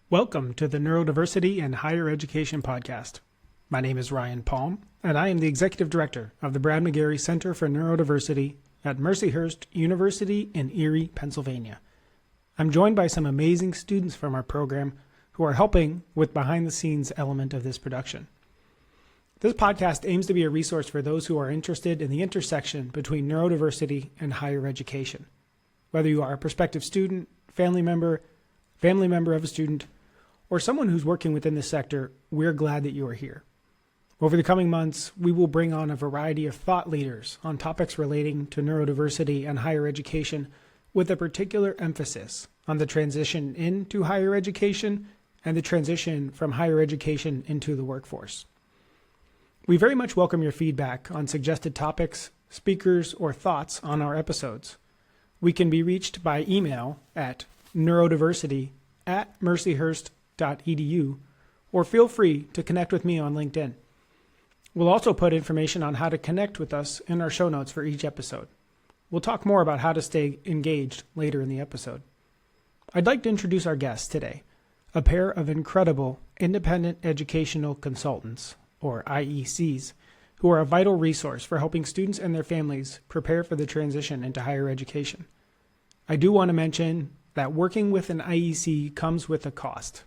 Welcome to the Neurodiversity and Higher Education Podcast. My name is Ryan Palm, and I am the Executive Director of the Brad McGarry Center for Neurodiversity at Mercyhurst University in Erie, Pennsylvania. I'm joined by some amazing students from our program who are helping with behind-the-scenes element of this production. This podcast aims to be a resource for those who are interested in the intersection between neurodiversity and higher education. Whether you are a prospective student, family member of a student, or someone who's working within this sector, we're glad that you are here. Over the coming months, we will bring on a variety of thought leaders on topics relating to neurodiversity and higher education, with a particular emphasis on the transition into higher education and the transition from higher education into the workforce. We very much welcome your feedback on suggested topics, speakers, or thoughts on our episodes. We can be reached by email at neurodiversity@mercyhurst.edu, or feel free to connect with me on LinkedIn. We'll also put information on how to connect with us in our show notes for each episode. We'll talk more about how to stay engaged later in the episode. I'd like to introduce our guests today, a pair of incredible independent educational consultants, or IECs, who are a vital resource for helping students and their families prepare for the transition into higher education. I do want to mention that working with an IEC comes with a cost.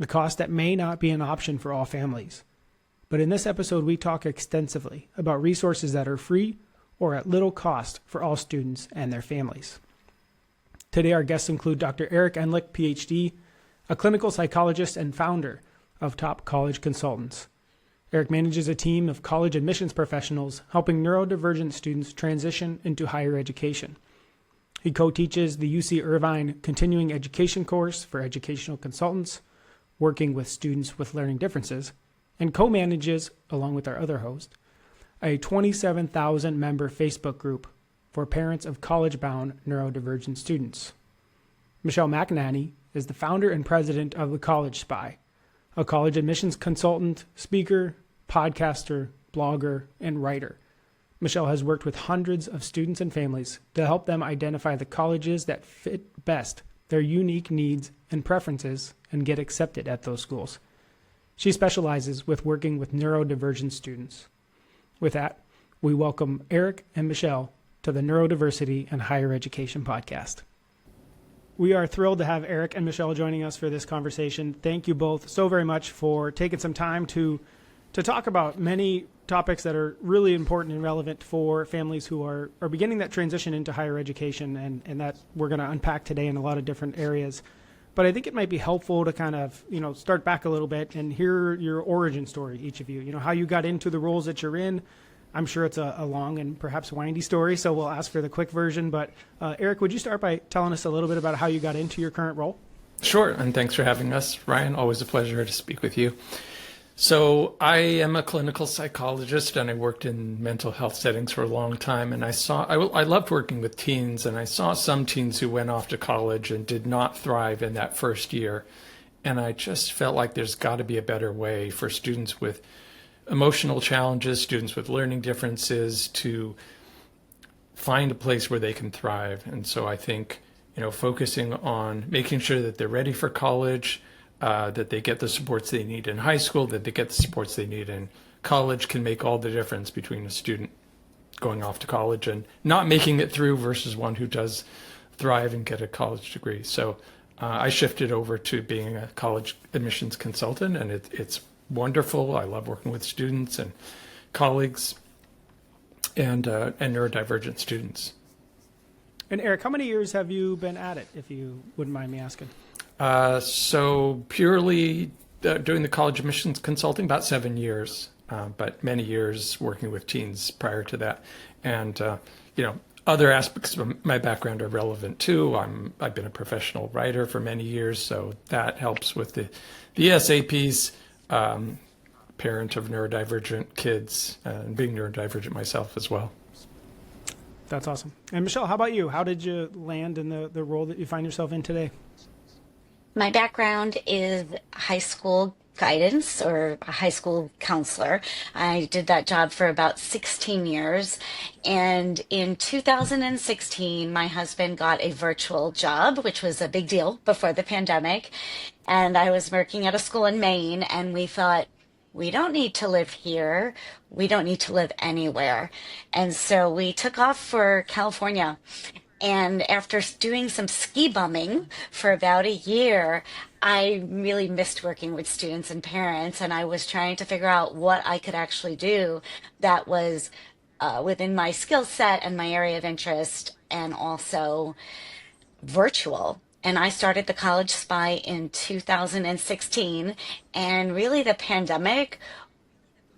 The cost that may not be an option for all families. But in this episode, we talk extensively about resources that are free or at little cost for all students and their families. Today, our guests include Dr. Eric Endlich, PhD, a clinical psychologist and founder of Top College Consultants. Eric manages a team of college admissions professionals helping neurodivergent students transition into higher education. He co-teaches the UC Irvine Continuing Education course for educational consultants, working with students with learning differences, and co-manages, along with our other host, a 27,000-member Facebook group for parents of college-bound neurodivergent students. Michelle McAnaney is the founder and president of The College Spy, a college admissions consultant, speaker, podcaster, blogger, and writer. Michelle has worked with hundreds of students and families to help them identify the colleges that fit best their unique needs and preferences and get accepted at those schools. She specializes with working with neurodivergent students. With that, we welcome Eric and Michelle to the Neurodiversity and Higher Education Podcast. We are thrilled to have Eric and Michelle joining us for this conversation. Thank you both so very much for taking some time to talk about many topics that are really important and relevant for families who are beginning that transition into higher education, and that we're going to unpack today in a lot of different areas. But I think it might be helpful to kind of, start back a little bit and hear your origin story, each of you, how you got into the roles that you're in. I'm sure it's a long and perhaps windy story, so we'll ask for the quick version. But Eric, would you start by telling us a little bit about how you got into your current role? Sure, and thanks for having us, Ryan. Always a pleasure to speak with you. So I am a clinical psychologist, and I worked in mental health settings for a long time. And I loved working with teens, and I saw some teens who went off to college and did not thrive in that first year. And I just felt like there's got to be a better way for students with emotional challenges, students with learning differences, to find a place where they can thrive. And so I think, focusing on making sure that they're ready for college, that they get the supports they need in high school, that they get the supports they need in college, can make all the difference between a student going off to college and not making it through versus one who does thrive and get a college degree. So I shifted over to being a college admissions consultant, and it's wonderful. I love working with students and colleagues and neurodivergent students. And Eric, how many years have you been at it, if you wouldn't mind me asking? So purely doing the college admissions consulting, about 7 years, but many years working with teens prior to that. And, other aspects of my background are relevant too. I've been a professional writer for many years, so that helps with the SAPs, parent of neurodivergent kids, and being neurodivergent myself as well. That's awesome. And Michelle, how about you? How did you land in the role that you find yourself in today? My background is high school guidance or a high school counselor. I did that job for about 16 years. And in 2016, my husband got a virtual job, which was a big deal before the pandemic. And I was working at a school in Maine, and we thought, we don't need to live here. We don't need to live anywhere. And so we took off for California. And after doing some ski bumming for about a year, I really missed working with students and parents. And I was trying to figure out what I could actually do that was within my skill set and my area of interest, and also virtual. And I started the College Spy in 2016. And really, the pandemic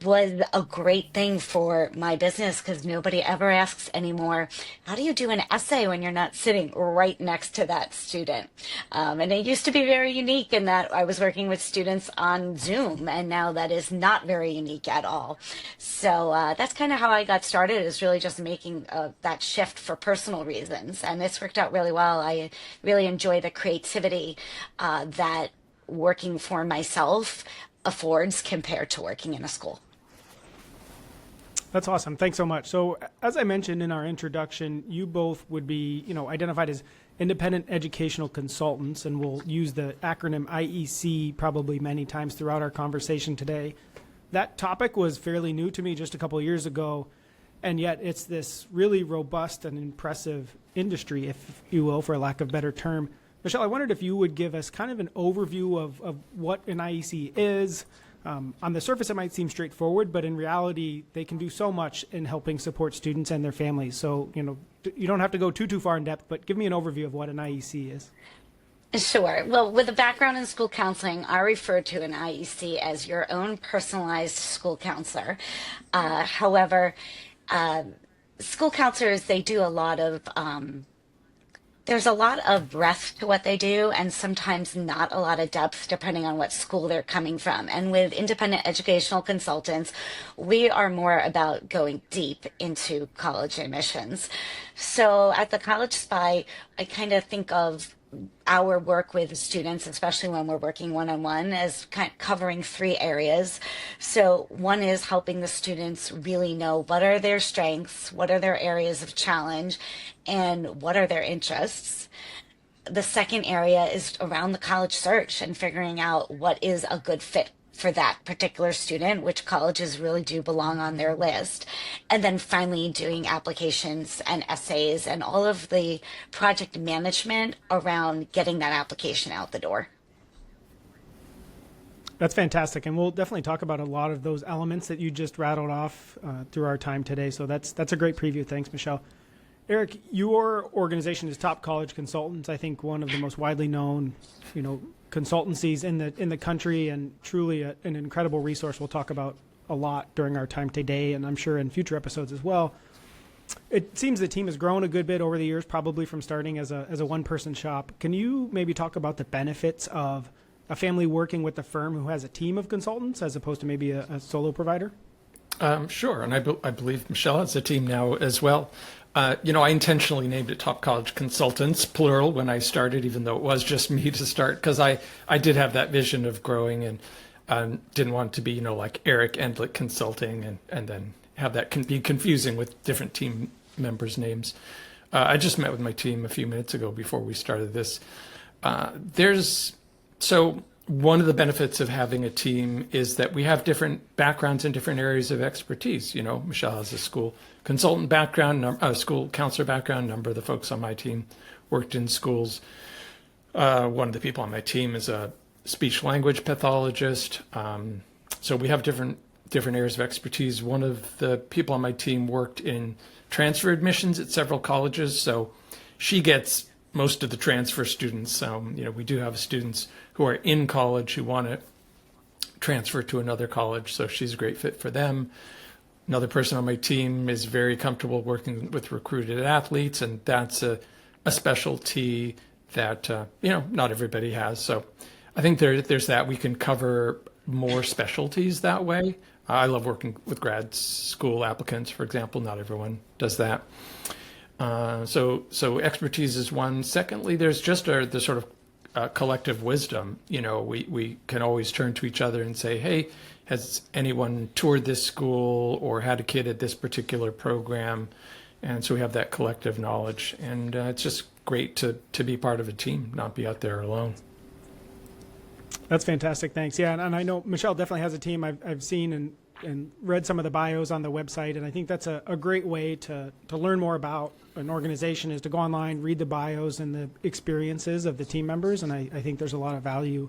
was a great thing for my business because nobody ever asks anymore, how do you do an essay when you're not sitting right next to that student? And it used to be very unique in that I was working with students on Zoom, and now that is not very unique at all. So that's kind of how I got started, is really just making that shift for personal reasons. And it's worked out really well. I really enjoy the creativity that working for myself affords compared to working in a school. That's awesome. Thanks so much. So, as I mentioned in our introduction, you both would be, identified as independent educational consultants, and we'll use the acronym IEC probably many times throughout our conversation today. That topic was fairly new to me just a couple of years ago, and yet it's this really robust and impressive industry, if you will, for a lack of a better term. Michelle, I wondered if you would give us kind of an overview of what an IEC is. On the surface, it might seem straightforward, but in reality, they can do so much in helping support students and their families. So, you don't have to go too far in depth, but give me an overview of what an IEC is. Sure. Well, with a background in school counseling, I refer to an IEC as your own personalized school counselor. However, school counselors, they do a lot of there's a lot of breadth to what they do, and sometimes not a lot of depth depending on what school they're coming from. And with independent educational consultants, we are more about going deep into college admissions. So at the College Spy, I kind of think of our work with students, especially when we're working one-on-one, as kind of covering three areas. So one is helping the students really know what are their strengths, what are their areas of challenge, and what are their interests. The second area is around the college search and figuring out what is a good fit for that particular student, which colleges really do belong on their list. And then finally doing applications and essays and all of the project management around getting that application out the door. That's fantastic, and we'll definitely talk about a lot of those elements that you just rattled off through our time today. So that's a great preview. Thanks, Michelle. Eric, your organization is Top College Consultants. I think one of the most widely known, consultancies in the country, and truly an incredible resource we'll talk about a lot during our time today, and I'm sure in future episodes as well. It seems the team has grown a good bit over the years, probably from starting as a one-person shop. Can you maybe talk about the benefits of a family working with a firm who has a team of consultants as opposed to maybe a solo provider? Sure, and I believe Michelle has a team now as well. I intentionally named it Top College Consultants, plural, when I started, even though it was just me to start, because I did have that vision of growing and didn't want it to be, like Eric Endlich Consulting and then have that be confusing with different team members' names. I just met with my team a few minutes ago before we started this. So one of the benefits of having a team is that we have different backgrounds in different areas of expertise. Michelle has a school consultant background, a school counselor background. A number of the folks on my team worked in schools. One of the people on my team is a speech language pathologist. So we have different areas of expertise. One of the people on my team worked in transfer admissions at several colleges. So she gets most of the transfer students. We do have students who are in college who want to transfer to another college. So she's a great fit for them. Another person on my team is very comfortable working with recruited athletes, and that's a specialty that, not everybody has. So I think there's that. We can cover more specialties that way. I love working with grad school applicants, for example. Not everyone does that. So expertise is one. Secondly, there's just the sort of collective wisdom. We can always turn to each other and say, hey, has anyone toured this school or had a kid at this particular program? And so we have that collective knowledge. And it's just great to be part of a team, not be out there alone. That's fantastic. Thanks. Yeah, and I know Michelle definitely has a team. I've seen and read some of the bios on the website, and I think that's a great way to learn more about an organization is to go online, read the bios and the experiences of the team members, and I think there's a lot of value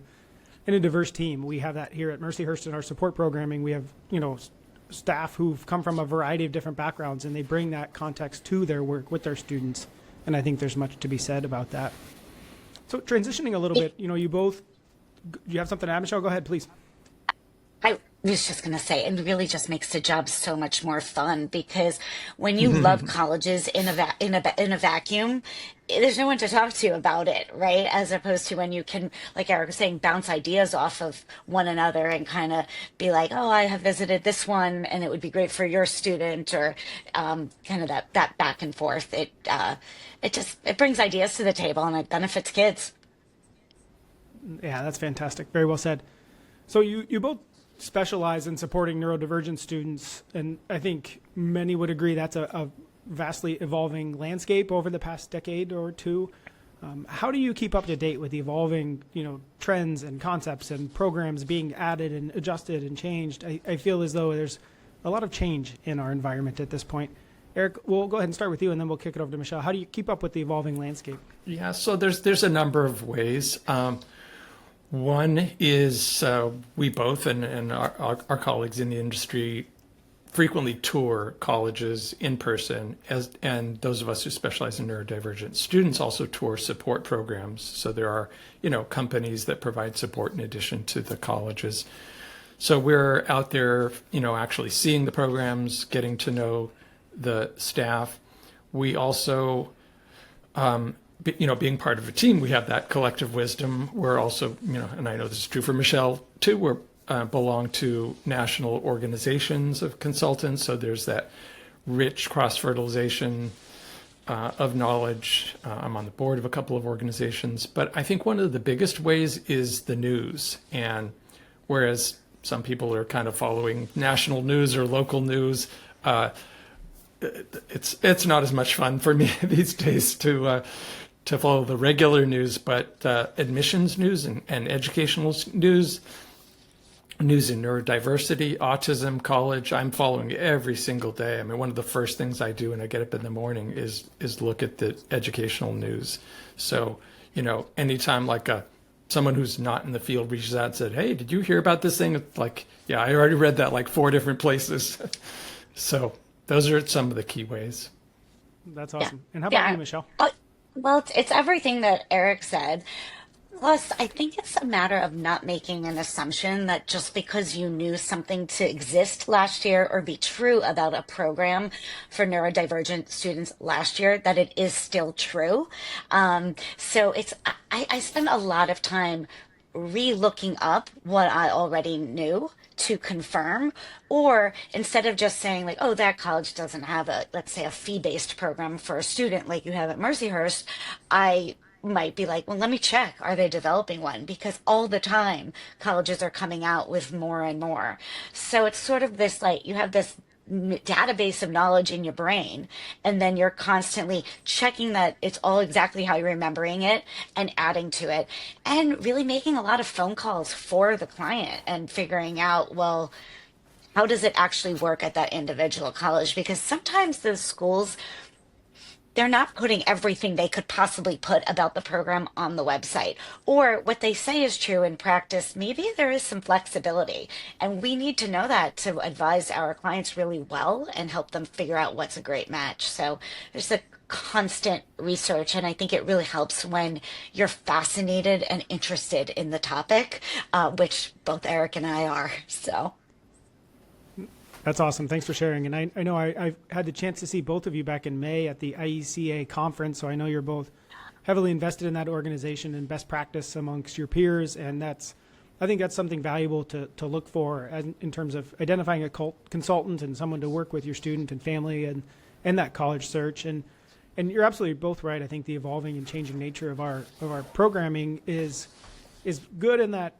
in a diverse team. We have that here at Mercyhurst in our support programming. We have, staff who've come from a variety of different backgrounds, and they bring that context to their work with their students, and I think there's much to be said about that. So transitioning a little bit, you have something to add, Michelle? Go ahead, please. I was just going to say, it really just makes the job so much more fun because when you love colleges in a vacuum, there's no one to talk to about it, right? As opposed to when you can, like Eric was saying, bounce ideas off of one another and kind of be like, oh, I have visited this one and it would be great for your student, or kind of that back and forth. It brings ideas to the table and it benefits kids. Yeah, that's fantastic. Very well said. So you both specialize in supporting neurodivergent students, and I think many would agree that's a vastly evolving landscape over the past decade or two. How do you keep up to date with the evolving, trends and concepts and programs being added and adjusted and changed? I feel as though there's a lot of change in our environment at this point. Eric, we'll go ahead and start with you, and then we'll kick it over to Michelle. How do you keep up with the evolving landscape? Yeah, so there's a number of ways. One is we both and our colleagues in the industry frequently tour colleges in person, and those of us who specialize in neurodivergent students also tour support programs. So there are, companies that provide support in addition to the colleges. So we're out there, actually seeing the programs, getting to know the staff. We also being part of a team, we have that collective wisdom. We're also, and I know this is true for Michelle too, we're belong to national organizations of consultants. So there's that rich cross-fertilization of knowledge. I'm on the board of a couple of organizations, but I think one of the biggest ways is the news. And whereas some people are kind of following national news or local news, it's not as much fun for me these days to follow the regular news, but admissions news and educational news in neurodiversity, autism, college, I'm following every single day. I mean, one of the first things I do when I get up in the morning is look at the educational news. So, anytime someone who's not in the field reaches out and said, hey, did you hear about this thing? It's like, yeah, I already read that 4 different places. So those are some of the key ways. That's awesome. And how about you, Michelle? Well, it's everything that Eric said. Plus, I think it's a matter of not making an assumption that just because you knew something to exist last year or be true about a program for neurodivergent students last year, that it is still true. So I spend a lot of time re-looking up what I already knew to confirm, or instead of just saying oh, that college doesn't have let's say a fee-based program for a student like you have at Mercyhurst, I might be well, let me check, are they developing one? Because all the time colleges are coming out with more and more. So it's sort of this you have this database of knowledge in your brain, and then you're constantly checking that it's all exactly how you're remembering it and adding to it, and really making a lot of phone calls for the client and figuring out, well, how does it actually work at that individual college? Because sometimes those schools, they're not putting everything they could possibly put about the program on the website, or what they say is true in practice. Maybe there is some flexibility, and we need to know that to advise our clients really well and help them figure out what's a great match. So there's a constant research, and I think it really helps when you're fascinated and interested in the topic, which both Eric and I are. So. That's awesome. Thanks for sharing. And I know I've had the chance to see both of you back in May at the IECA conference, so I know you're both heavily invested in that organization and best practice amongst your peers, and I think that's something valuable to look for in terms of identifying a consultant and someone to work with your student and family and that college search. And And you're absolutely both right. I think the evolving and changing nature of our programming is good in that,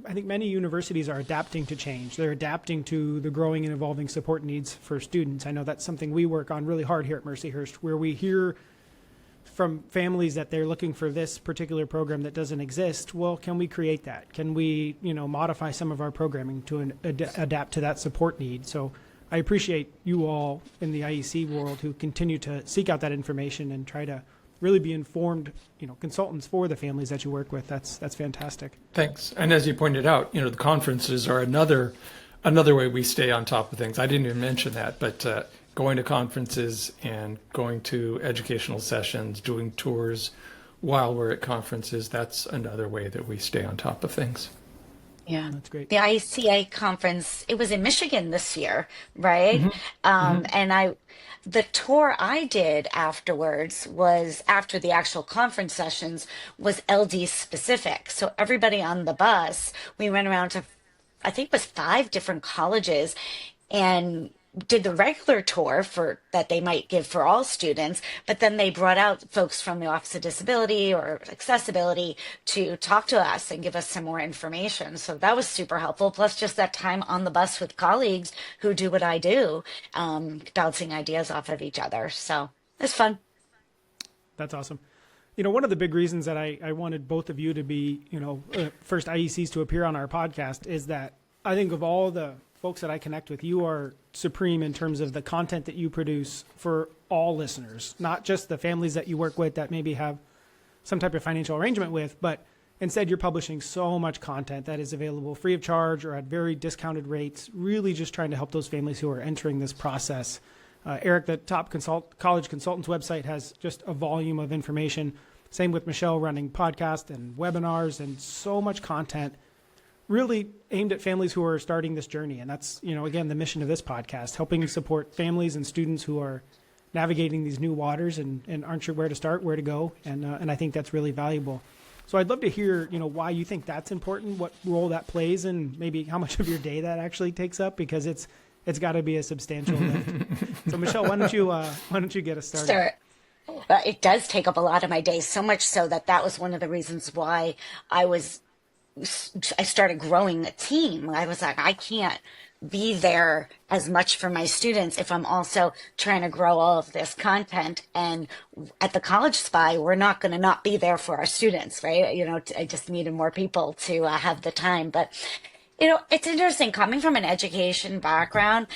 I think many universities are adapting to change. They're adapting to the growing and evolving support needs for students. I know that's something we work on really hard here at Mercyhurst, where we hear from families that they're looking for this particular program that doesn't exist. Well, can we create that? Can we, modify some of our programming to adapt to that support need? So I appreciate you all in the IEC world who continue to seek out that information and try to really be informed, consultants for the families that you work with. That's fantastic. Thanks. And as you pointed out, the conferences are another way we stay on top of things. I didn't even mention that, but going to conferences and going to educational sessions, doing tours while we're at conferences, that's another way that we stay on top of things. Yeah, that's great. The ICA conference, it was in Michigan this year, right? And the tour I did afterwards was after the actual conference sessions was LD specific. So everybody on the bus, we went around to, I think it was 5 different colleges and did the regular tour for that they might give for all students, but then they brought out folks from the Office of Disability or Accessibility to talk to us and give us some more information. So that was super helpful. Plus just that time on the bus with colleagues who do what I do, bouncing ideas off of each other. So it's fun. That's awesome. One of the big reasons that I wanted both of you to be, first IECs to appear on our podcast is that I think of all the folks that I connect with, you are supreme in terms of the content that you produce for all listeners, not just the families that you work with that maybe have some type of financial arrangement with, but instead you're publishing so much content that is available free of charge or at very discounted rates, really just trying to help those families who are entering this process. Eric, the top college consultants website has just a volume of information. Same with Michelle, running podcasts and webinars and so much content really aimed at families who are starting this journey. And that's, again, the mission of this podcast, helping support families and students who are navigating these new waters and aren't sure where to start, where to go. And I think that's really valuable. So I'd love to hear, why you think that's important, what role that plays, and maybe how much of your day that actually takes up, because it's got to be a substantial lift. So Michelle, why don't you get us started? Sure. It does take up a lot of my day, so much so that was one of the reasons why I started growing a team. I was like, I can't be there as much for my students if I'm also trying to grow all of this content. And at the College Spy, we're not going to not be there for our students, right? I just needed more people to have the time. But it's interesting coming from an education background.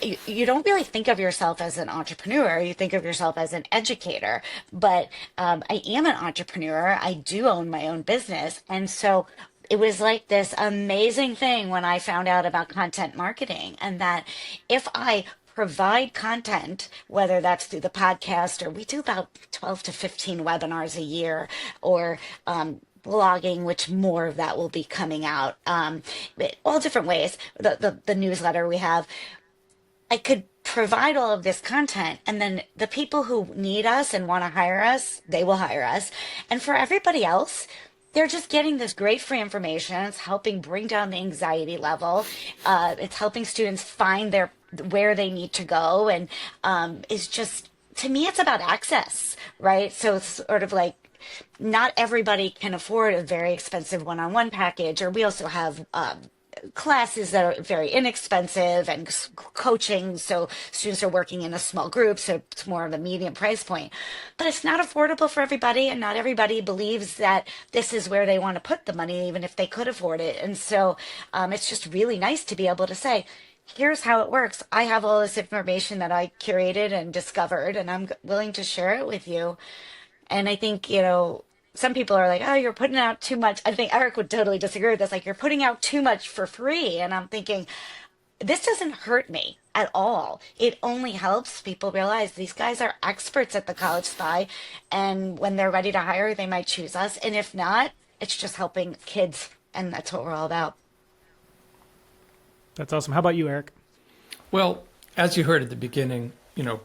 You don't really think of yourself as an entrepreneur. You think of yourself as an educator. But I am an entrepreneur. I do own my own business. And so it was like this amazing thing when I found out about content marketing, and that if I provide content, whether that's through the podcast, or we do about 12 to 15 webinars a year, or blogging, which more of that will be coming out, all different ways, the newsletter we have, I could provide all of this content, and then the people who need us and want to hire us, they will hire us. And for everybody else, they're just getting this great free information. It's helping bring down the anxiety level. It's helping students find where they need to go. And it's just, to me, it's about access, right? So it's sort of like, not everybody can afford a very expensive one-on-one package, or we also have classes that are very inexpensive and coaching. So students are working in a small group, so it's more of a medium price point. But it's not affordable for everybody, and not everybody believes that this is where they want to put the money, even if they could afford it. And so it's just really nice to be able to say, here's how it works. I have all this information that I curated and discovered, and I'm willing to share it with you. And I think, some people are like, oh, you're putting out too much. I think Eric would totally disagree with this. Like, you're putting out too much for free. And I'm thinking, this doesn't hurt me at all. It only helps people realize these guys are experts at the College Spy. And when they're ready to hire, they might choose us. And if not, it's just helping kids. And that's what we're all about. That's awesome. How about you, Eric? Well, as you heard at the beginning,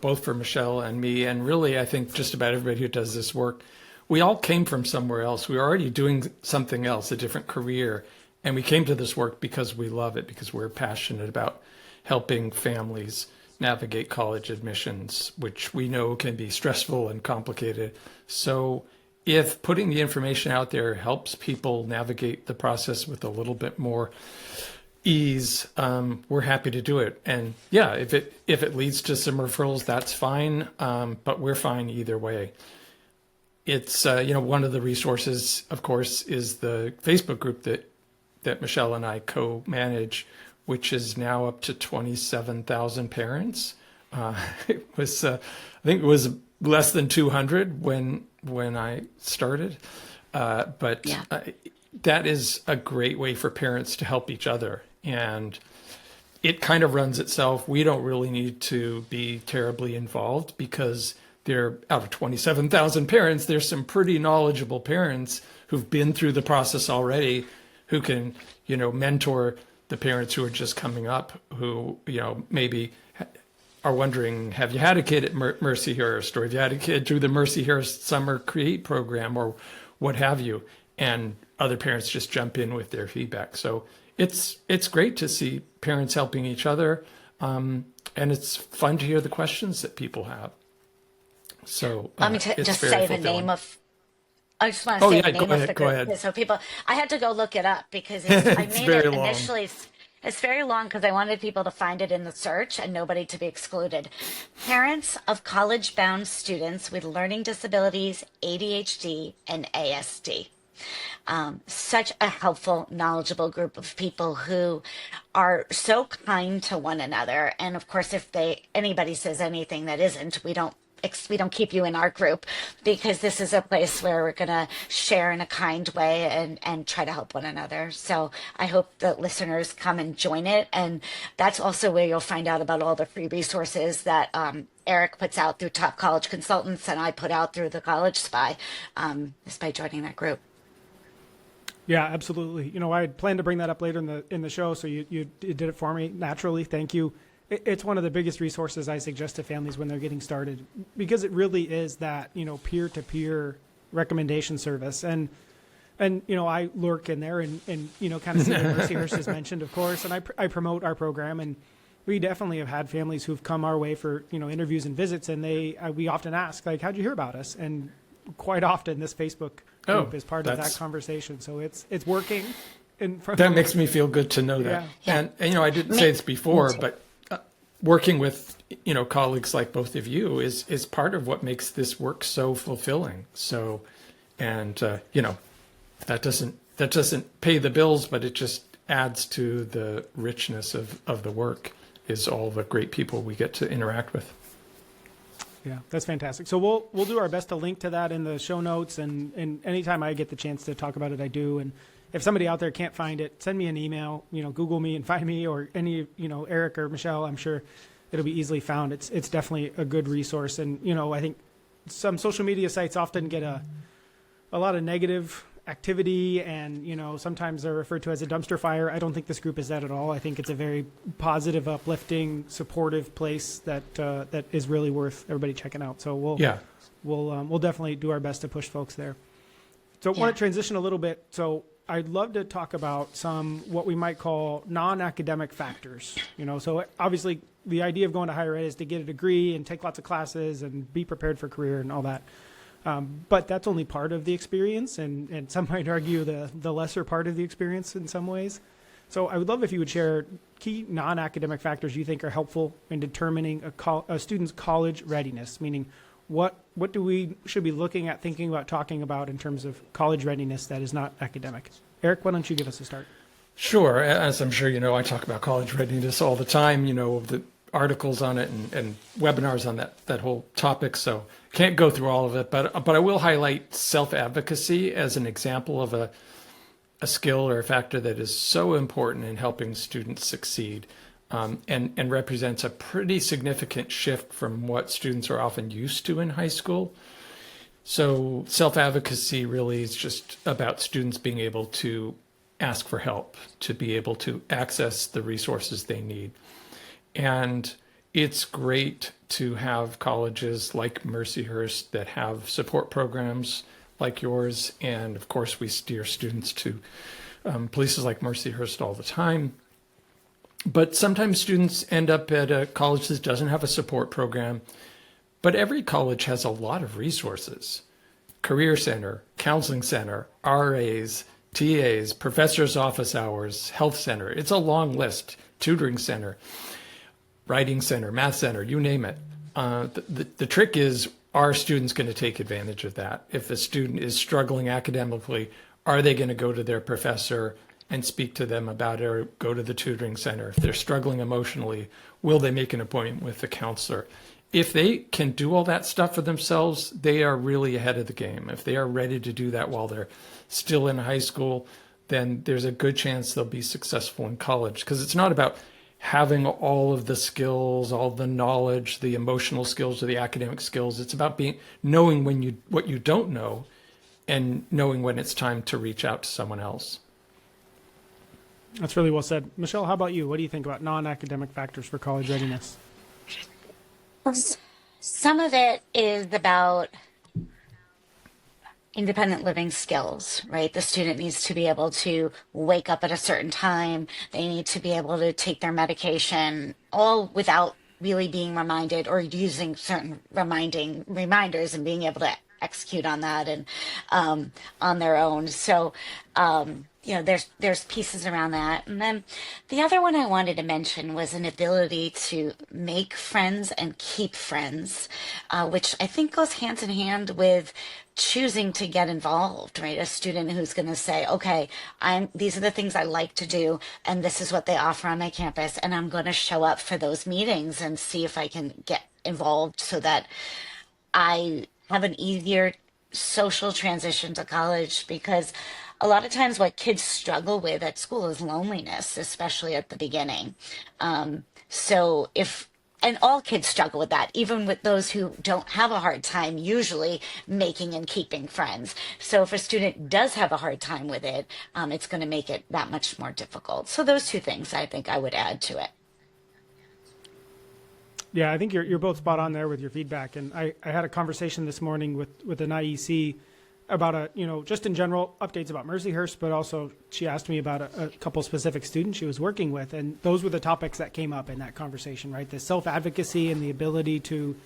both for Michelle and me, and really, I think just about everybody who does this work, we all came from somewhere else. We were already doing something else, a different career. And we came to this work because we love it, because we're passionate about helping families, navigate college admissions, which we know can be stressful and complicated. So if putting the information out there helps people navigate the process with a little bit more ease, we're happy to do it. And yeah, if it leads to some referrals, that's fine. But we're fine either way. It's one of the resources, of course, is the Facebook group that Michelle and I co-manage, which is now up to 27,000 parents. It was, I think it was less than 200 when I started, but Yeah. That is a great way for parents to help each other, and it kind of runs itself. We don't really need to be terribly involved because there, out of 27,000 parents, there's some pretty knowledgeable parents who've been through the process already, who can, mentor the parents who are just coming up, who, maybe are wondering, have you had a kid at Mercyhurst, or have you had a kid through the Mercyhurst Summer Create program, or what have you? And other parents just jump in with their feedback. So it's great to see parents helping each other, and it's fun to hear the questions that people have. So Let me it's just very say the fulfilling. name of. I just want to say yeah, the name of the go group, ahead. so people. I had to go look it up because I It's made very it long. initially. It's very long because I wanted people to find it in the search and nobody to be excluded. Parents of college-bound students with learning disabilities, ADHD, and ASD. Such a helpful, knowledgeable group of people who are so kind to one another. And of course, if anybody says anything that isn't, we don't keep you in our group, because this is a place where we're going to share in a kind way and try to help one another. So I hope that listeners come and join it. And that's also where you'll find out about all the free resources that Eric puts out through Top College Consultants and I put out through the College Spy, is by joining that group. Yeah, absolutely. I had planned to bring that up later in the show, so you did it for me naturally. Thank you. It's one of the biggest resources I suggest to families when they're getting started, because it really is that, peer-to-peer recommendation service. And I lurk in there and kind of see what Mercyhurst has mentioned, of course, and I promote our program, and we definitely have had families who've come our way for, interviews and visits, and we often ask, like, how'd you hear about us? And quite often this Facebook group is part of that conversation. So it's working. That makes me feel good to know that. Yeah. And I didn't say this before, but working with colleagues like both of you is part of what makes this work so fulfilling. So, and that doesn't pay the bills, but it just adds to the richness of the work, is all the great people we get to interact with. Yeah, that's fantastic. So we'll do our best to link to that in the show notes, and anytime I get the chance to talk about it, I do. And if somebody out there can't find it, send me an email, Google me and find me, or any, Eric or Michelle. I'm sure it'll be easily found. It's definitely a good resource. And, I think some social media sites often get a lot of negative activity, and, sometimes they're referred to as a dumpster fire. I don't think this group is that at all. I think it's a very positive, uplifting, supportive place that is really worth everybody checking out. So we'll definitely do our best to push folks there. So I want to transition a little bit. So I'd love to talk about some what we might call non-academic factors. So obviously the idea of going to higher ed is to get a degree and take lots of classes and be prepared for career and all that. But that's only part of the experience, and some might argue the lesser part of the experience in some ways. So I would love if you would share key non-academic factors you think are helpful in determining a student's college readiness, meaning what do we should be looking at, thinking about, talking about in terms of college readiness that is not academic. Eric, why don't you give us a start? Sure. As I'm sure I talk about college readiness all the time, the articles on it and webinars on that whole topic. So can't go through all of it, but I will highlight self-advocacy as an example of a skill or a factor that is so important in helping students succeed, and represents a pretty significant shift from what students are often used to in high school. So self-advocacy really is just about students being able to ask for help, to be able to access the resources they need. And it's great to have colleges like Mercyhurst that have support programs like yours. And of course, we steer students to places like Mercyhurst all the time. But sometimes students end up at a college that doesn't have a support program. But every college has a lot of resources: career center, counseling center, RAs, TAs, professor's office hours, health center. It's a long list. Tutoring center, writing center, math center, you name it. The trick is, are students going to take advantage of that? If a student is struggling academically, are they going to go to their professor and speak to them about it, or go to the tutoring center? If they're struggling emotionally, will they make an appointment with the counselor? If they can do all that stuff for themselves, they are really ahead of the game. If they are ready to do that while they're still in high school, then there's a good chance they'll be successful in college. Because it's not about having all of the skills, all the knowledge, the emotional skills or the academic skills. It's about knowing what you don't know, and knowing when it's time to reach out to someone else. That's really well said. Michelle, how about you? What do you think about non-academic factors for college readiness? Some of it is about independent living skills, right? The student needs to be able to wake up at a certain time. They need to be able to take their medication, all without really being reminded, or using certain reminders and being able to execute on that and on their own. So there's pieces around that. And then the other one I wanted to mention was an ability to make friends and keep friends, which I think goes hand in hand with choosing to get involved, right? A student who's going to say, okay, these are the things I like to do, and this is what they offer on my campus, and I'm going to show up for those meetings and see if I can get involved so that I have an easier social transition to college. Because a lot of times what kids struggle with at school is loneliness, especially at the beginning. And all kids struggle with that, even with those who don't have a hard time usually making and keeping friends. So if a student does have a hard time with it, it's going to make it that much more difficult. So those two things I think I would add to it. Yeah, I think you're both spot on there with your feedback. And I had a conversation this morning with an IEC about just in general updates about Mercyhurst, but also she asked me about a couple specific students she was working with. And those were the topics that came up in that conversation, right? The self-advocacy and the ability to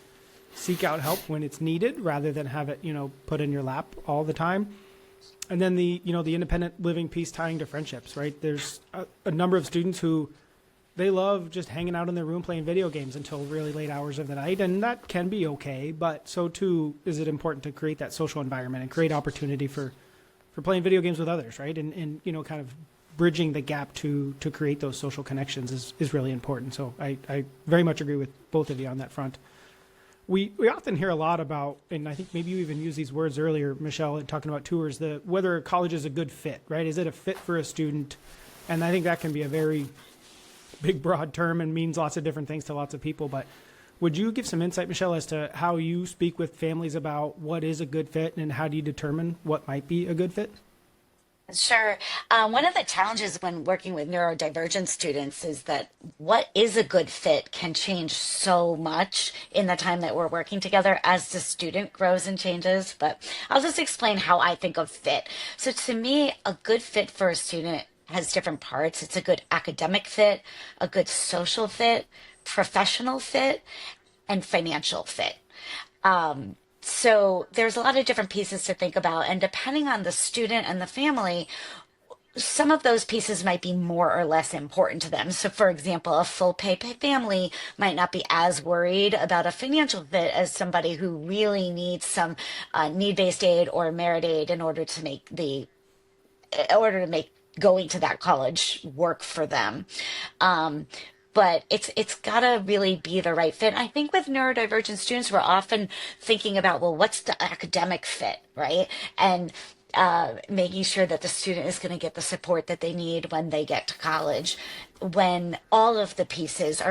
seek out help when it's needed rather than have it, put in your lap all the time. And then the independent living piece tying to friendships, right? There's a number of students who they love just hanging out in their room playing video games until really late hours of the night, and that can be okay, but so too is it important to create that social environment and create opportunity for playing video games with others, right? And kind of bridging the gap to create those social connections is really important. So I very much agree with both of you on that front. We often hear a lot about, and I think maybe you even used these words earlier, Michelle, talking about tours, whether college is a good fit, right? Is it a fit for a student? And I think that can be a very big, broad term and means lots of different things to lots of people. But would you give some insight, Michelle, as to how you speak with families about what is a good fit and how do you determine what might be a good fit? Sure. One of the challenges when working with neurodivergent students is that what is a good fit can change so much in the time that we're working together as the student grows and changes. But I'll just explain how I think of fit. So to me, a good fit for a student has different parts. It's a good academic fit, a good social fit, professional fit, and financial fit. So there's a lot of different pieces to think about, and depending on the student and the family, some of those pieces might be more or less important to them. So for example, a full pay family might not be as worried about a financial fit as somebody who really needs some need-based aid or merit aid in order to make going to that college work for them. But it's got to really be the right fit. I think with neurodivergent students, we're often thinking about, well, what's the academic fit, right? And making sure that the student is going to get the support that they need when they get to college, when all of the pieces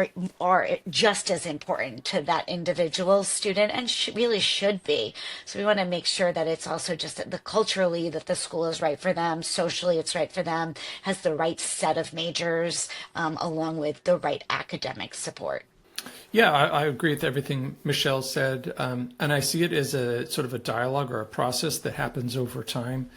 are just as important to that individual student and really should be. So we want to make sure that it's also just that culturally that the school is right for them, socially it's right for them, has the right set of majors, along with the right academic support. Yeah, I agree with everything Michelle said, and I see it as a sort of a dialogue or a process that happens over time.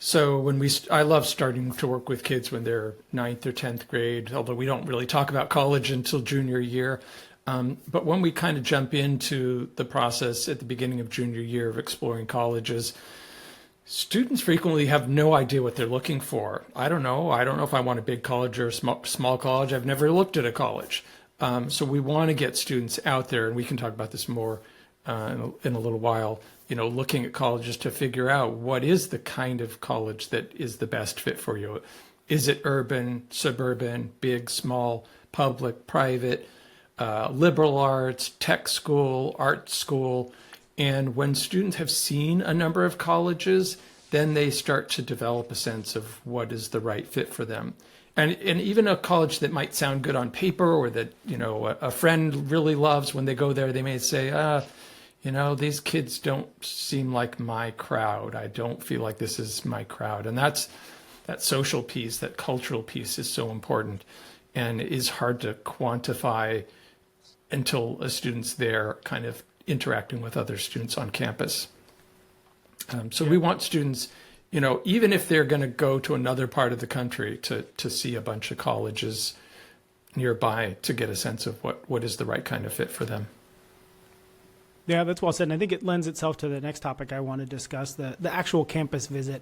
So I love starting to work with kids when they're ninth or 10th grade, although we don't really talk about college until junior year. But when we kind of jump into the process at the beginning of junior year of exploring colleges, students frequently have no idea what they're looking for. I don't know. I don't know if I want a big college or a small college. I've never looked at a college. So we want to get students out there, and we can talk about this more in a little while, looking at colleges to figure out what is the kind of college that is the best fit for you. Is it urban, suburban, big, small, public, private, liberal arts, tech school, art school? And when students have seen a number of colleges, then they start to develop a sense of what is the right fit for them. And even a college that might sound good on paper, or that, a friend really loves, when they go there, they may say, these kids don't seem like my crowd. I don't feel like this is my crowd. And that social piece, that cultural piece is so important, and it is hard to quantify until a student's there kind of interacting with other students on campus. So we want students, even if they're going to go to another part of the country to see a bunch of colleges nearby, to get a sense of what is the right kind of fit for them. Yeah, that's well said. And I think it lends itself to the next topic I want to discuss, the actual campus visit.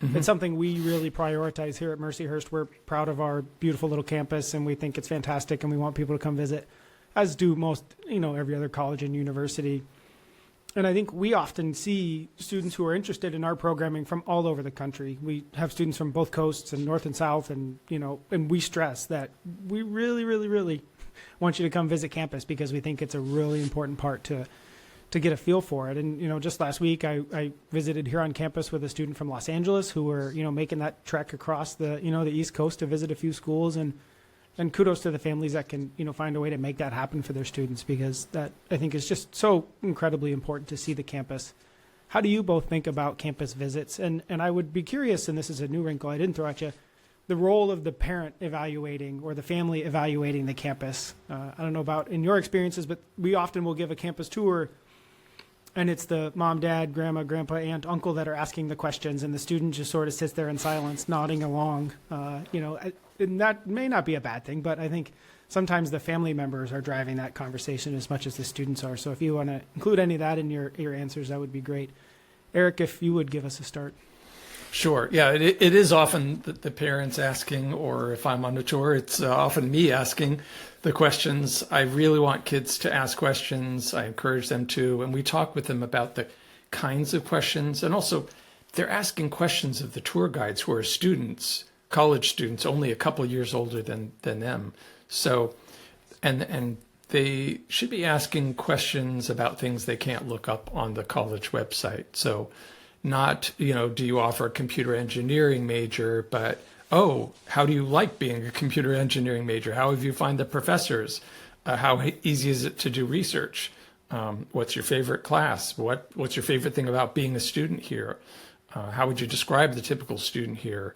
Mm-hmm. It's something we really prioritize here at Mercyhurst. We're proud of our beautiful little campus, and we think it's fantastic, and we want people to come visit, as do most, every other college and university. And I think we often see students who are interested in our programming from all over the country. We have students from both coasts and north and south, and, and we stress that we really, really, really want you to come visit campus, because we think it's a really important part to get a feel for it. And, just last week I visited here on campus with a student from Los Angeles who were, making that trek across the, the East Coast to visit a few schools, and kudos to the families that can, find a way to make that happen for their students, because that, I think, is just so incredibly important to see the campus. How do you both think about campus visits? And I would be curious, and this is a new wrinkle I didn't throw at you, the role of the parent evaluating, or the family evaluating the campus. I don't know about in your experiences, but we often will give a campus tour, and it's the mom, dad, grandma, grandpa, aunt, uncle that are asking the questions, and the student just sort of sits there in silence, nodding along. And that may not be a bad thing, but I think sometimes the family members are driving that conversation as much as the students are. So if you want to include any of that in your answers, that would be great. Eric, if you would give us a start. Sure. Yeah, it is often the parents asking, or if I'm on the tour, it's often me asking the questions. I really want kids to ask questions. I encourage them to, and we talk with them about the kinds of questions. And also, they're asking questions of the tour guides, who are students, college students, only a couple years older than them. So, and they should be asking questions about things they can't look up on the college website. So not, do you offer a computer engineering major, but, how do you like being a computer engineering major? How have you find the professors? How easy is it to do research? What's your favorite class? What's your favorite thing about being a student here? How would you describe the typical student here?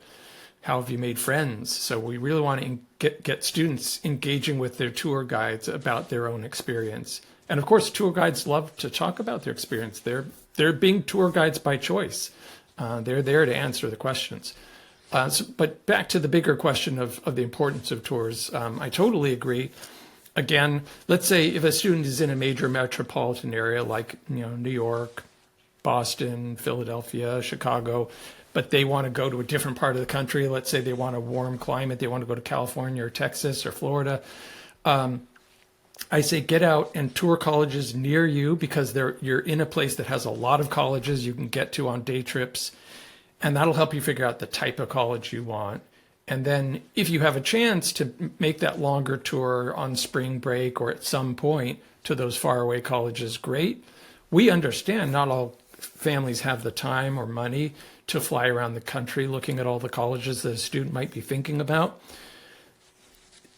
How have you made friends? So we really want to get students engaging with their tour guides about their own experience. And of course, tour guides love to talk about their experience. They're being tour guides by choice. They're there to answer the questions. But back to the bigger question of the importance of tours, I totally agree. Again, let's say if a student is in a major metropolitan area like New York, Boston, Philadelphia, Chicago, but they want to go to a different part of the country. Let's say they want a warm climate. They want to go to California or Texas or Florida. I say get out and tour colleges near you, because you're in a place that has a lot of colleges you can get to on day trips. And that'll help you figure out the type of college you want. And then if you have a chance to make that longer tour on spring break or at some point to those faraway colleges, great. We understand not all families have the time or money to fly around the country looking at all the colleges that a student might be thinking about.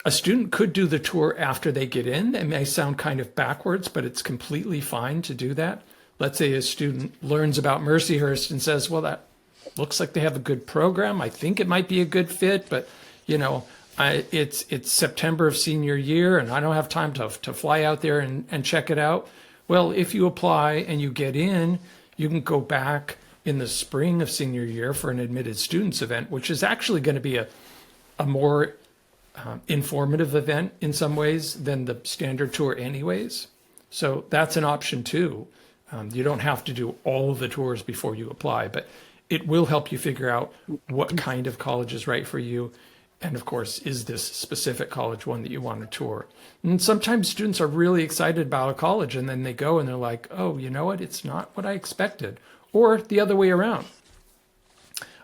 A student could do the tour after they get in. It may sound kind of backwards, but it's completely fine to do that. Let's say a student learns about Mercyhurst and says, well, that looks like they have a good program. I think it might be a good fit, but it's September of senior year and I don't have time to fly out there and check it out. Well, if you apply and you get in, you can go back in the spring of senior year for an admitted students event, which is actually going to be a more informative event in some ways than the standard tour anyways. So that's an option too. You don't have to do all of the tours before you apply, but it will help you figure out what kind of college is right for you. And of course, is this specific college one that you want to tour? And sometimes students are really excited about a college and then they go and they're like, oh, you know what? It's not what I expected. Or the other way around.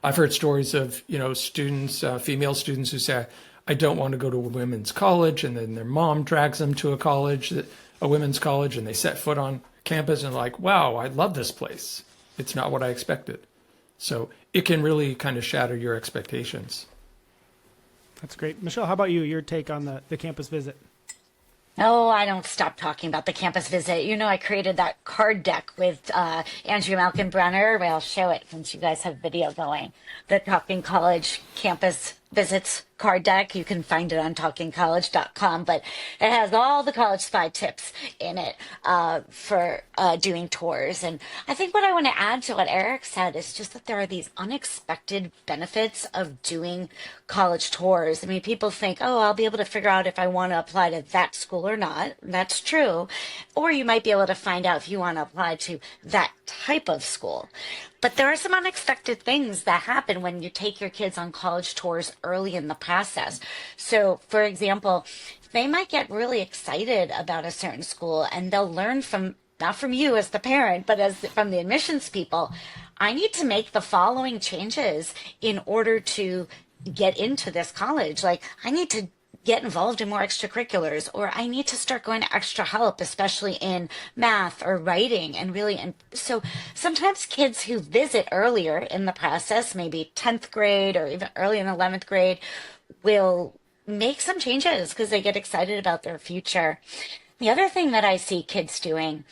I've heard stories of, students, female students who say, I don't want to go to a women's college. And then their mom drags them to a women's college, and they set foot on campus and like, wow, I love this place. It's not what I expected. So it can really kind of shatter your expectations. That's great. Michelle, how about you? Your take on the campus visit? Oh, I don't stop talking about the campus visit. I created that card deck with Andrew Malkin-Brenner. I'll show it since you guys have video going. The Talking College campus visits card deck. You can find it on talkingcollege.com, but it has all the College Spy tips in it for doing tours. And I think what I want to add to what Eric said is just that there are these unexpected benefits of doing college tours. I mean, people think, oh, I'll be able to figure out if I want to apply to that school or not. That's true. Or you might be able to find out if you want to apply to that type of school. But there are some unexpected things that happen when you take your kids on college tours early in the process. So, for example, they might get really excited about a certain school and they'll learn from, not from you as the parent, but from the admissions people, I need to make the following changes in order to get into this college. Like, I need to get involved in more extracurriculars, or I need to start going to extra help, especially in math or writing. And so sometimes kids who visit earlier in the process, maybe 10th grade or even early in 11th grade, will make some changes because they get excited about their future. The other thing that I see kids doing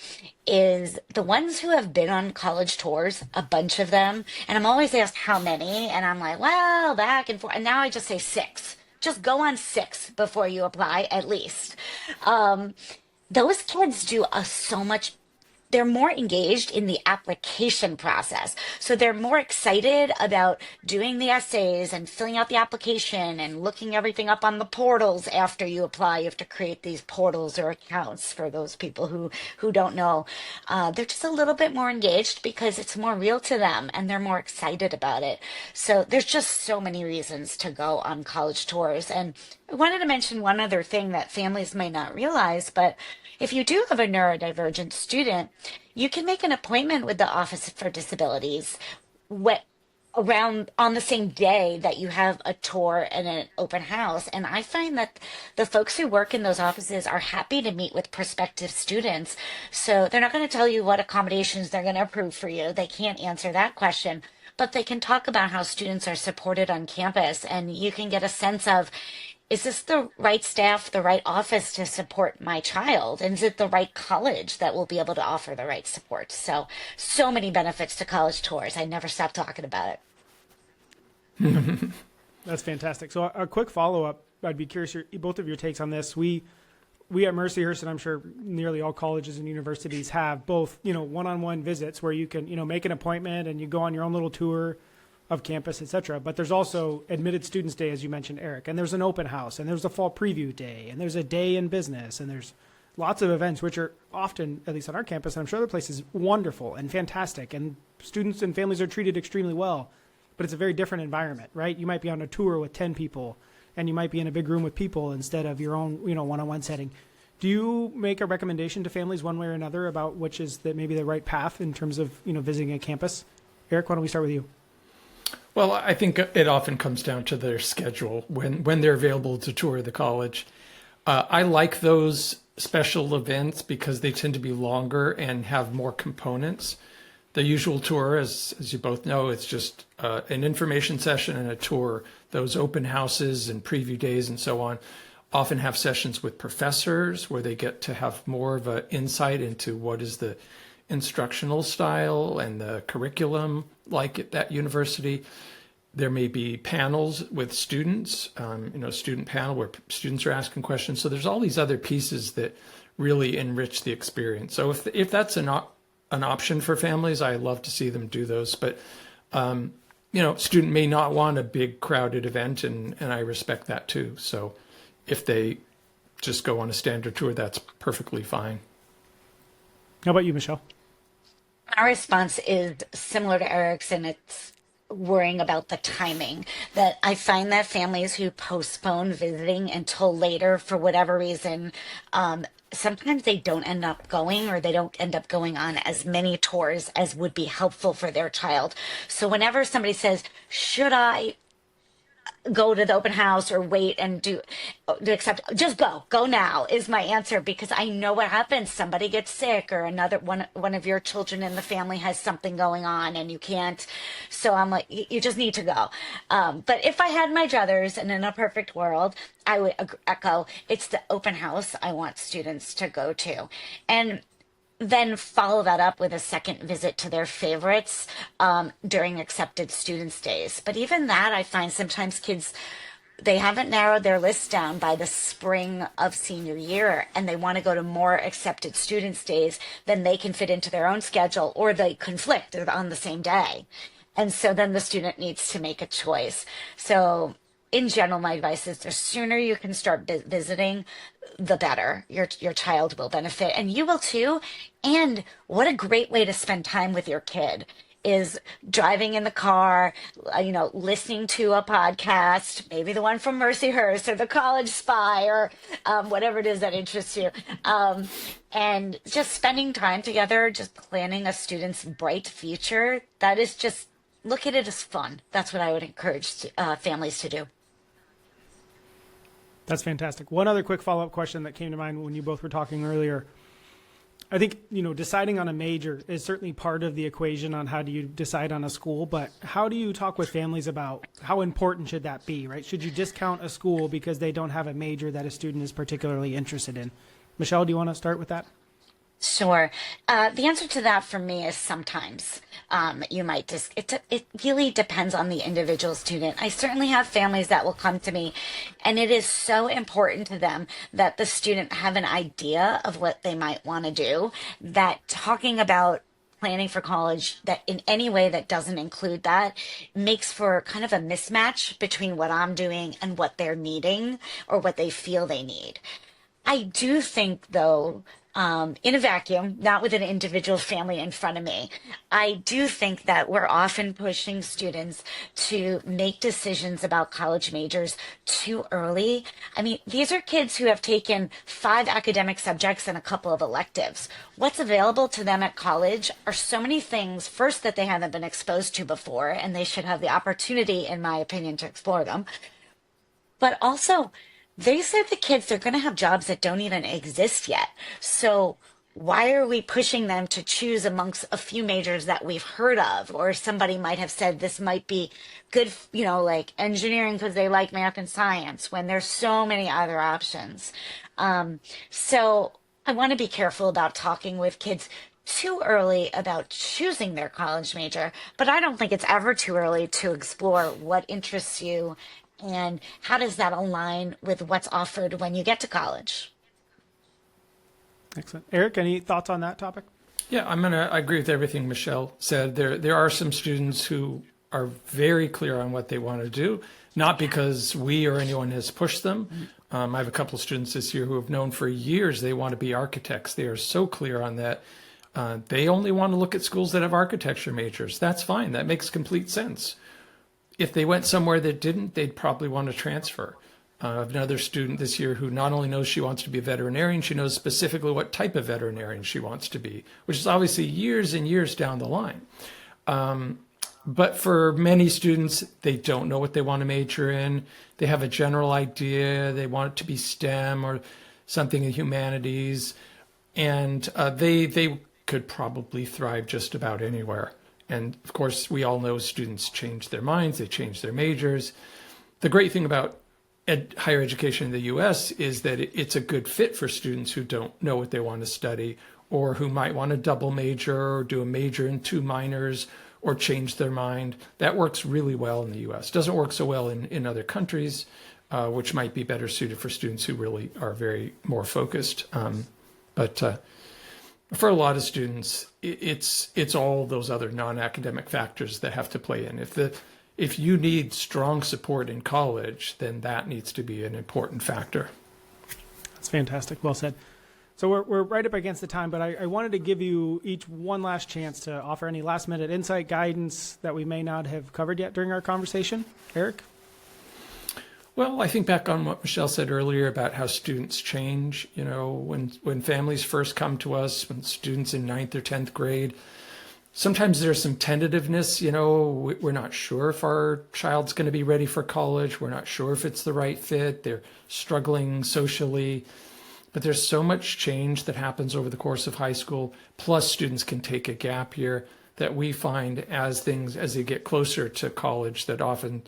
is the ones who have been on college tours, a bunch of them, and I'm always asked how many, and I'm like, well, back and forth, and now I just say 6. Just go on 6 before you apply, at least. Those kids do so much. They're more engaged in the application process. So they're more excited about doing the essays and filling out the application and looking everything up on the portals after you apply. You have to create these portals or accounts for those people who don't know. They're just a little bit more engaged because it's more real to them and they're more excited about it. So there's just so many reasons to go on college tours. And I wanted to mention one other thing that families may not realize, but if you do have a neurodivergent student, you can make an appointment with the Office for Disabilities around on the same day that you have a tour and an open house. And I find that the folks who work in those offices are happy to meet with prospective students. So they're not going to tell you what accommodations they're going to approve for you. They can't answer that question, but they can talk about how students are supported on campus, and you can get a sense of, is this the right staff, the right office to support my child? And is it the right college that will be able to offer the right support? So many benefits to college tours. I never stop talking about it. That's fantastic. So a quick follow-up, I'd be curious, both of your takes on this. We at Mercyhurst, and I'm sure nearly all colleges and universities have both, one-on-one visits where you can, make an appointment and you go on your own little tour of campus, et cetera. But there's also Admitted Students Day, as you mentioned, Eric, and there's an open house, and there's a fall preview day, and there's a day in business, and there's lots of events, which are often, at least on our campus, and I'm sure other places, wonderful and fantastic, and students and families are treated extremely well, but it's a very different environment, right? You might be on a tour with 10 people, and you might be in a big room with people instead of your own, one-on-one setting. Do you make a recommendation to families one way or another about which is maybe the right path in terms of, visiting a campus? Eric, why don't we start with you? Well, I think it often comes down to their schedule when they're available to tour the college. I like those special events because they tend to be longer and have more components. The usual tour, as you both know, it's just an information session and a tour. Those open houses and preview days and so on often have sessions with professors where they get to have more of an insight into what is the instructional style and the curriculum like at that university. There may be panels with students, student panel where students are asking questions. So there's all these other pieces that really enrich the experience. So if that's an an option for families, I love to see them do those. But, student may not want a big crowded event, and I respect that too. So if they just go on a standard tour, that's perfectly fine. How about you, Michelle? Our response is similar to Eric's, and it's worrying about the timing. That I find that families who postpone visiting until later for whatever reason, sometimes they don't end up going, or they don't end up going on as many tours as would be helpful for their child. So whenever somebody says, should I go to the open house or wait and to accept, just go now is my answer, because I know what happens. Somebody gets sick, or another one of your children in the family has something going on and you can't. So I'm like, you just need to go. But if I had my druthers, and in a perfect world, I would echo, it's the open house I want students to go to. And then follow that up with a second visit to their favorites during accepted students days. But even that, I find sometimes kids, they haven't narrowed their list down by the spring of senior year, and they want to go to more accepted students days than they can fit into their own schedule, or they conflict on the same day. And so then the student needs to make a choice. So in general, my advice is the sooner you can start visiting, the better. Your child will benefit, and you will too. And what a great way to spend time with your kid is driving in the car, listening to a podcast, maybe the one from Mercyhurst or the College Spy, or whatever it is that interests you. And just spending time together, just planning a student's bright future. That is just, look at it as fun. That's what I would encourage families to do. That's fantastic. One other quick follow-up question that came to mind when you both were talking earlier. I think, deciding on a major is certainly part of the equation on how do you decide on a school, but how do you talk with families about how important should that be, right? Should you discount a school because they don't have a major that a student is particularly interested in? Michelle, do you want to start with that? Sure. The answer to that for me is sometimes. You might just, it really depends on the individual student. I certainly have families that will come to me, and it is so important to them that the student have an idea of what they might want to do, that talking about planning for college that in any way that doesn't include that makes for kind of a mismatch between what I'm doing and what they're needing or what they feel they need. I do think, though, in a vacuum, not with an individual family in front of me, I do think that we're often pushing students to make decisions about college majors too early. I mean, these are kids who have taken 5 academic subjects and a couple of electives. What's available to them at college are so many things, first, that they haven't been exposed to before, and they should have the opportunity, in my opinion, to explore them. But also, these are the kids, they're going to have jobs that don't even exist yet. So why are we pushing them to choose amongst a few majors that we've heard of? Or somebody might have said this might be good, like engineering because they like math and science, when there's so many other options. So I want to be careful about talking with kids too early about choosing their college major, but I don't think it's ever too early to explore what interests you and how does that align with what's offered when you get to college. Excellent. Eric, any thoughts on that topic? Yeah, I agree with everything Michelle said. There are some students who are very clear on what they want to do, not because we or anyone has pushed them. I have a couple of students this year who have known for years they want to be architects. They are so clear on that. They only want to look at schools that have architecture majors. That's fine. That makes complete sense. If they went somewhere that didn't, they'd probably want to transfer. I have another student this year who not only knows she wants to be a veterinarian, she knows specifically what type of veterinarian she wants to be, which is obviously years and years down the line. But for many students, they don't know what they want to major in. They have a general idea. They want it to be STEM or something in humanities. And they could probably thrive just about anywhere. And of course, we all know students change their minds, they change their majors. The great thing about higher education in the US is that it's a good fit for students who don't know what they want to study, or who might want to double major or do a major in 2 minors or change their mind. That works really well in the US. Doesn't work so well in other countries, which might be better suited for students who really are very more focused. But For a lot of students, it's all those other non-academic factors that have to play in. If you need strong support in college, then that needs to be an important factor. That's fantastic. Well said. So we're right up against the time, but I wanted to give you each one last chance to offer any last minute insight, guidance that we may not have covered yet during our conversation. Eric? Well, I think back on what Michelle said earlier about how students change. When families first come to us, when students in 9th or 10th grade, sometimes there's some tentativeness. We're not sure if our child's going to be ready for college. We're not sure if it's the right fit. They're struggling socially. But there's so much change that happens over the course of high school. Plus, students can take a gap year that we find as they get closer to college, that often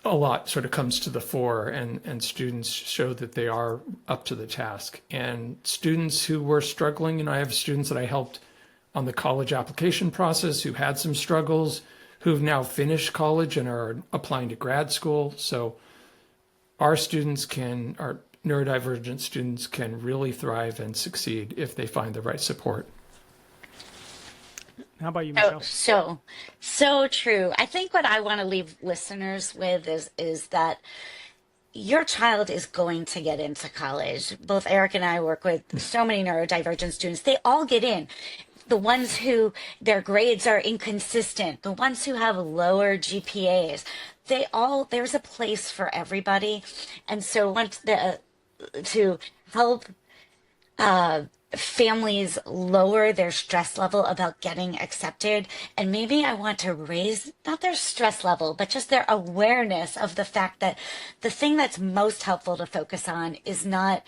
a lot sort of comes to the fore, and students show that they are up to the task. And students who were struggling, I have students that I helped on the college application process who had some struggles, who've now finished college and are applying to grad school. So our neurodivergent students can really thrive and succeed if they find the right support. How about you, Michelle? So true. I think what I want to leave listeners with is that your child is going to get into college. Both Eric and I work with so many neurodivergent students. They all get in. The ones who their grades are inconsistent, the ones who have lower GPAs, there's a place for everybody. And so to help families lower their stress level about getting accepted. And maybe I want to raise not their stress level, but just their awareness of the fact that the thing that's most helpful to focus on is not,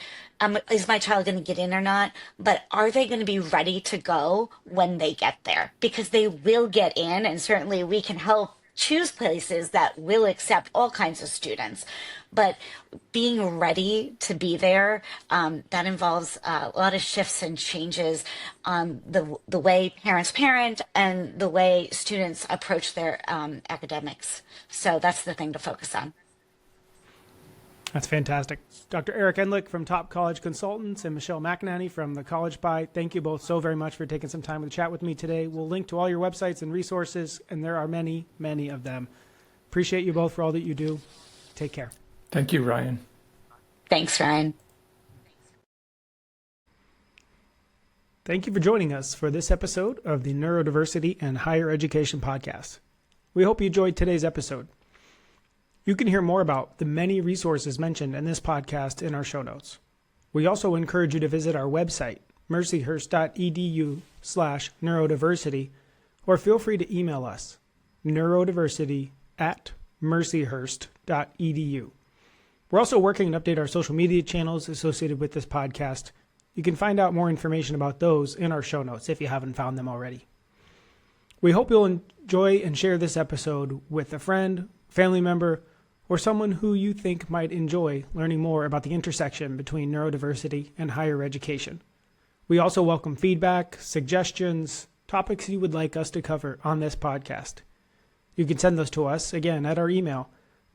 is my child going to get in or not, but are they going to be ready to go when they get there? Because they will get in, and certainly we can help choose places that will accept all kinds of students. But being ready to be there, that involves a lot of shifts and changes on the way parents parent and the way students approach their academics. So that's the thing to focus on. That's fantastic. Dr. Eric Endlich from Top College Consultants and Michelle McAnaney from the College By, thank you both so very much for taking some time to chat with me today. We'll link to all your websites and resources, and there are many, many of them. Appreciate you both for all that you do. Take care. Thank you, Ryan. Thanks, Ryan. Thank you for joining us for this episode of the Neurodiversity and Higher Education Podcast. We hope you enjoyed today's episode. You can hear more about the many resources mentioned in this podcast in our show notes. We also encourage you to visit our website, mercyhurst.edu/neurodiversity, or feel free to email us, neurodiversity@mercyhurst.edu. We're also working to update our social media channels associated with this podcast. You can find out more information about those in our show notes if you haven't found them already. We hope you'll enjoy and share this episode with a friend, family member, or someone who you think might enjoy learning more about the intersection between neurodiversity and higher education. We also welcome feedback, suggestions, topics you would like us to cover on this podcast. You can send those to us, again, at our email,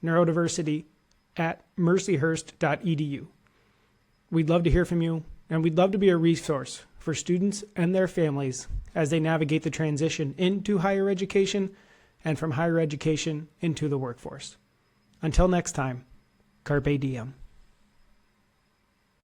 neurodiversity@mercyhurst.edu. We'd love to hear from you, and we'd love to be a resource for students and their families as they navigate the transition into higher education and from higher education into the workforce. Until next time, Carpe Diem.